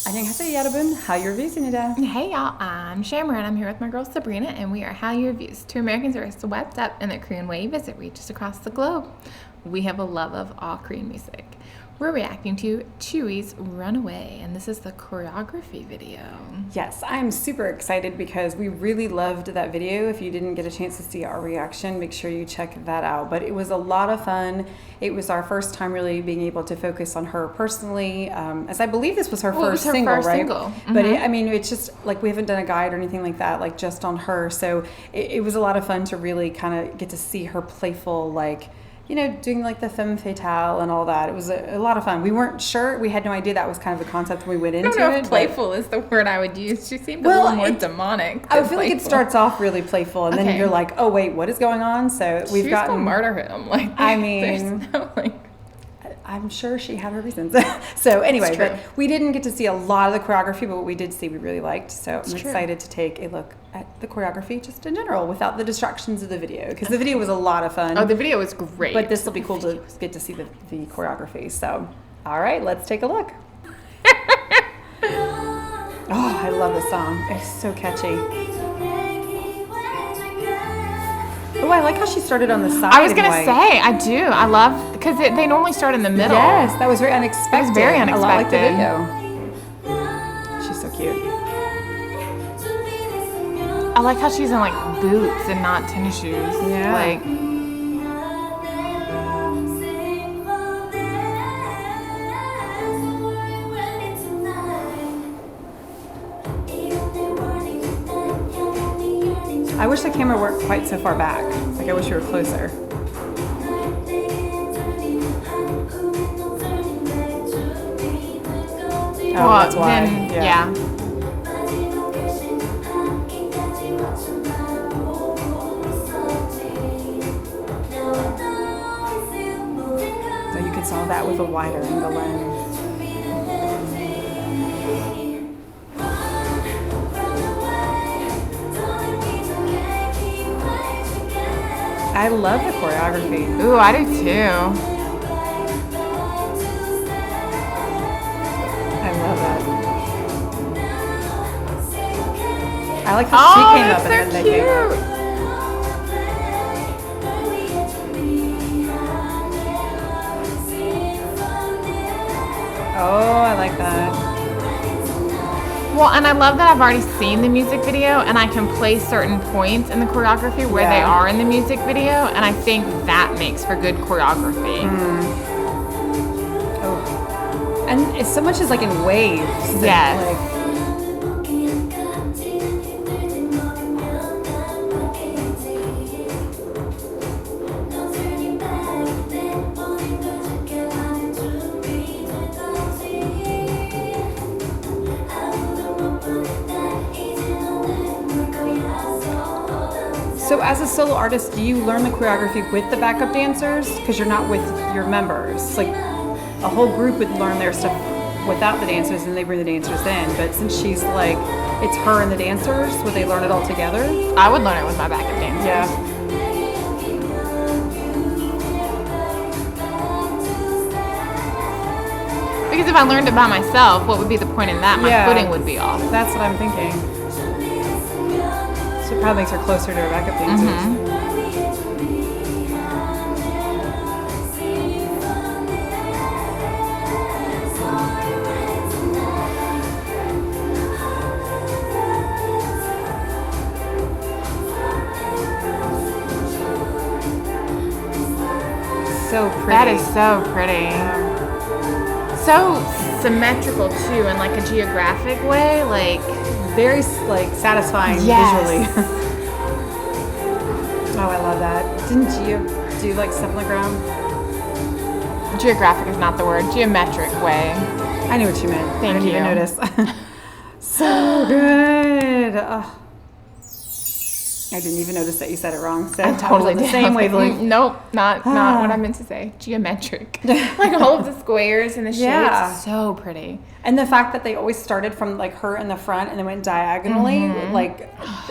안녕하세요 여러분. Hallyu Reviews입니다. Hey y'all, I'm Shammer and I'm here with my girl Sabrina and we are Hallyu Reviews, two Americans who are swept up in the Korean wave as it reaches across the globe. We have a love of all Korean music. We're reacting to Tzu유's Runaway, and this is the choreography video. Yes, I'm super excited because we really loved that video. If you didn't get a chance to see our reaction, make sure you check that out. But it was a lot of fun. It was our first time really being able to focus on her personally, as I believe this was her first single, right? Mm-hmm. But it's just like we haven't done a guide or anything like that, like just on her. So it was a lot of fun to really kind of get to see her playful, like, you know, doing like the femme fatale and all that. It was a lot of fun. We weren't sure. We had no idea that was kind of the concept when we went into it. I don't know if playful is the word I would use. She seemed a little more demonic. I feel like it starts off really playful, and then you're like, oh, wait, what is going on? So we've She's gonna murder him. Like, I mean, I'm sure she had her reasons. So anyway, but we didn't get to see a lot of the choreography, but what we did see we really liked. So I'm excited to take a look at the choreography just in general without the distractions of the video, because the video was a lot of fun. Oh, the video was great. But this will be cool to get to see the choreography. So, all right, let's take a look. Oh, I love this song. It's so catchy. Oh, I like how she started on the side. I was going to say, I do. I love, because they normally start in the middle. Yes, that was very unexpected. It was very unexpected. A lot like the video. She's so cute. I like how she's in like boots and not tennis shoes. Yeah. Like, I wish the camera weren't quite so far back. Like, I wish you were closer. Oh, that's why. Then, yeah. So you could solve that with a wider angle lens. I love the choreography. Ooh, I do too. I love it. I like how she came up and then they came up. Oh, I like that. Well, and I love that I've already seen the music video and I can place certain points in the choreography where they are in the music video, and I think that makes for good choreography. Oh. And it's so much is like in waves. Yes. So as a solo artist, do you learn the choreography with the backup dancers? Because you're not with your members. Like, a whole group would learn their stuff without the dancers and they bring the dancers in. But since she's like, it's her and the dancers, would they learn it all together? I would learn it with my backup dancers. Yeah. Because if I learned it by myself, what would be the point in that? My footing would be off. That's what I'm thinking. So it probably makes her closer to her backup dancers. So pretty. That is so pretty. So symmetrical too, in like a geographic way, like very like satisfying visually. Oh, I love that. Didn't you do like stuff on the ground? Geographic is not the word. Geometric way. I knew what you meant. Thank you. I didn't even notice. So good. Oh. I didn't even notice that you said it wrong. So I totally did. The same wavelength. Nope, not what I meant to say. Geometric. Like all of the squares and the shapes. So pretty. And the fact that they always started from like her in the front and then went diagonally, like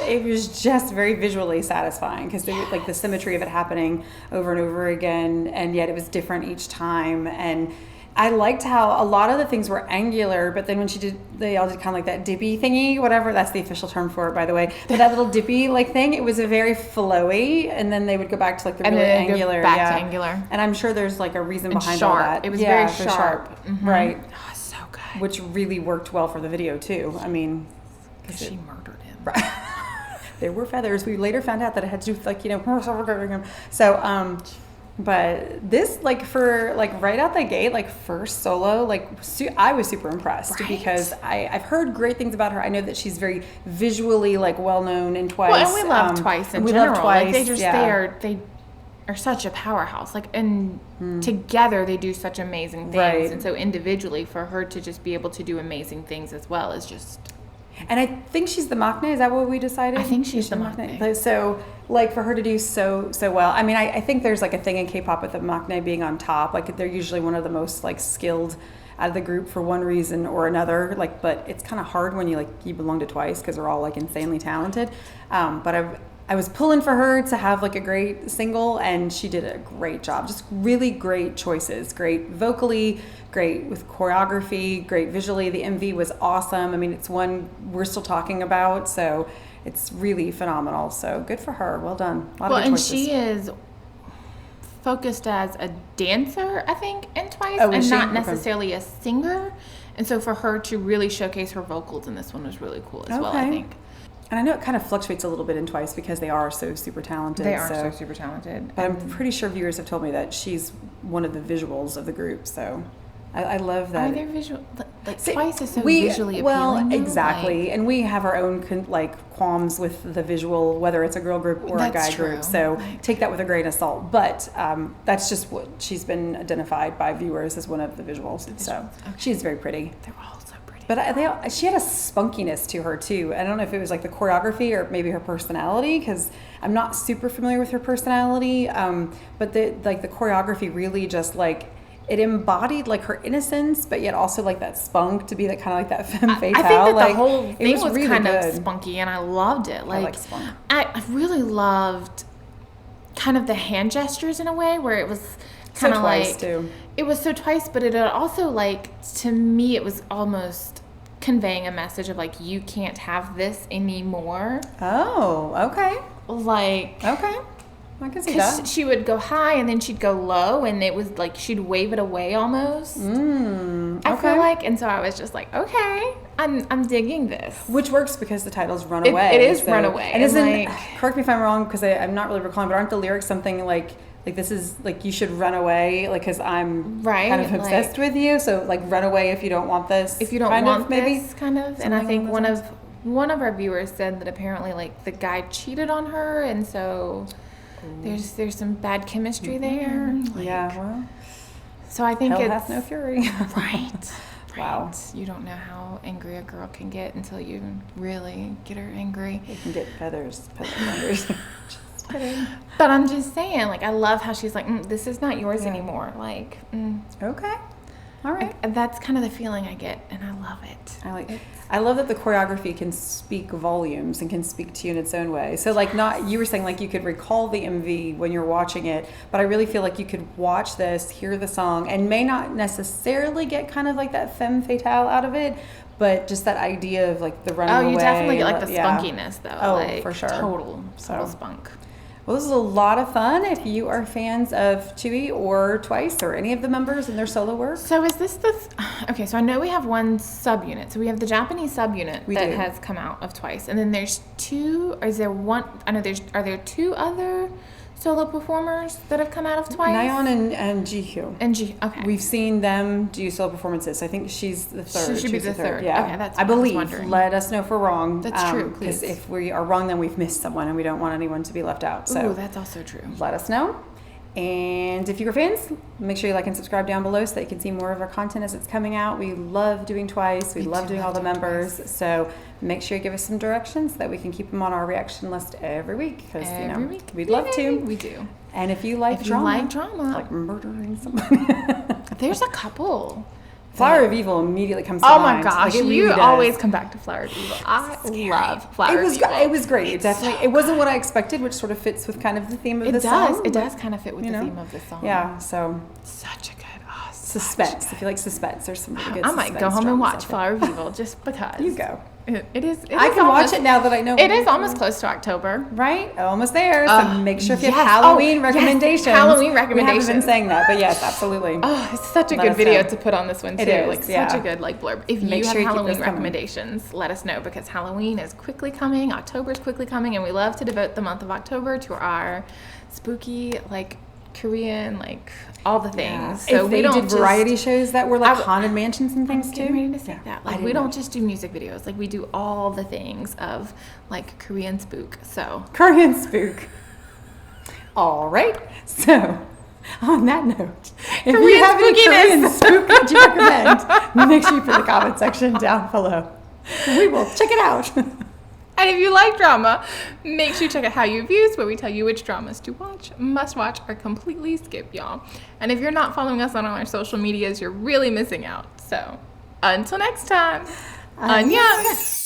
it was just very visually satisfying because like the symmetry of it happening over and over again, and yet it was different each time. And I liked how a lot of the things were angular, but then when they all did kind of like that dippy thingy, whatever, that's the official term for it, by the way. But that little dippy like thing, it was a very flowy, and then they would go back to like the really angular. Go back to angular. And I'm sure there's like a reason behind sharp. all that. It was very sharp. Mm-hmm. Right. Oh, so good. Which really worked well for the video too. I mean, because she murdered him. Right. There were feathers. We later found out that it had to do with like, so but this, like, for like right out the gate, like first solo, like I was super impressed because I've heard great things about her. I know that she's very visually like well known in Twice. Well, and we love Twice in general. Love Twice. Like they are such a powerhouse. Like, and together they do such amazing things. Right. And so individually, for her to just be able to do amazing things as well is just. And I think she's the maknae. Is that what we decided? I think she's the maknae. So, like, for her to do so well. I mean, I think there's like a thing in K-pop with the maknae being on top. Like, they're usually one of the most like skilled out of the group for one reason or another. Like, but it's kind of hard when you belong to Twice because they're all like insanely talented. But I was pulling for her to have like a great single, and she did a great job. Just really great choices. Great vocally, great with choreography, great visually. The MV was awesome. I mean, it's one we're still talking about, so it's really phenomenal. So good for her. Well done. A lot of good choices. And she is focused as a dancer, I think, in Twice, and not necessarily a singer. And so for her to really showcase her vocals in this one was really cool as well, I think. And I know it kind of fluctuates a little bit in Twice because they are so super talented. They are so super talented. But I'm pretty sure viewers have told me that she's one of the visuals of the group. So I love that. They're visual. Like, Twice is so visually appealing. Well, exactly. And we have our own qualms with the visual, whether it's a girl group or a guy group. So take that with a grain of salt. But that's just what she's been identified by viewers as one of the visuals. So she's very pretty. They're all so pretty. But she had a spunkiness to her too. I don't know if it was like the choreography or maybe her personality, because I'm not super familiar with her personality. But the choreography really just like it embodied like her innocence, but yet also like that spunk to be that kind of like that femme fatale. I think that like, the whole thing was really kind good. of spunky, and I loved it. I like spunk. I really loved kind of the hand gestures in a way where it was kind of like too. It was so Twice, but it also like to me it was almost conveying a message of like you can't have this anymore. Oh, okay. Like okay. I can see that. She would go high and then she'd go low, and it was like she'd wave it away almost. I feel like, and so I was just like, okay, I'm digging this. Which works because the title's Runaway. It is Runaway. And isn't, correct me if I'm wrong, because I'm not really recalling, but aren't the lyrics something like this is like you should run away, like because I'm kind of obsessed with you, so like run away if you don't want this. If you don't want this, kind of. And I think one of our viewers said that apparently like the guy cheated on her, and so. There's some bad chemistry there. Well. So I think hell hath no fury. Right. Wow. You don't know how angry a girl can get until you really get her angry. You can get feathers. Just kidding. But I'm just saying, like, I love how she's like, this is not yours anymore. Like, okay. All right. Like, that's kind of the feeling I get, and I love it. I love that the choreography can speak volumes and can speak to you in its own way. So like you were saying like you could recall the MV when you're watching it, but I really feel like you could watch this, hear the song, and may not necessarily get kind of like that femme fatale out of it, but just that idea of like the running away. Oh, you definitely get like the spunkiness though. Oh, like, for sure. Total spunk. Well, this is a lot of fun if you are fans of Tzuyu or Twice or any of the members and their solo work. So is this okay, so I know we have one subunit. So we have the Japanese subunit that has come out of Twice. And then there's two, or is there one, are there two other solo performers that have come out of Twice? Nayeon and Jihyo. Okay. We've seen them do solo performances. I think she's the third. She should be the third. Yeah. Okay, that's I what believe. I was wondering. Let us know if we're wrong. That's true, please. Because if we are wrong, then we've missed someone, and we don't want anyone to be left out. So that's also true. Let us know. And if you're fans, make sure you like and subscribe down below so that you can see more of our content as it's coming out. We love doing Twice. We love doing all the members. Twice. So make sure you give us some directions so that we can keep them on our reaction list every week. Because we'd love to. We do. And if you like drama, like murdering someone, there's a couple. Flower of Evil immediately comes to mind. Oh my gosh, like, you always come back to Flower of Evil. I love Flower of Evil. It was great. It wasn't what I expected, which sort of fits with kind of the theme of the song. It does kind of fit with the theme of the song. Yeah, so such a good Suspense. If you like suspense, there's some really good I might go home and watch Flower of Evil just because. You go. It is. I can watch it now that I know. It is almost close to October. Right? Almost there. So make sure if you have Halloween recommendations. Yes. Halloween recommendations. We haven't been saying that, but yes, absolutely. Oh, it's such a good video to put on this one too. It is, like such a good blurb. If you have Halloween recommendations, let us know because Halloween is quickly coming. October is quickly coming, and we love to devote the month of October to our spooky, Korean, all the things. Yeah. So we don't did variety shows that were haunted mansions and things too. I'm ready to say that. We don't just do music videos. We do all the things of Korean spook. So Korean spook. All right. So on that note, if you have any Korean spook that you recommend, make sure you put the comment section down below. We will check it out. And if you like drama, make sure you check out Hallyu Views, where we tell you which dramas to watch, must watch, or completely skip, y'all. And if you're not following us on all our social medias, you're really missing out. So, until next time, annyeong!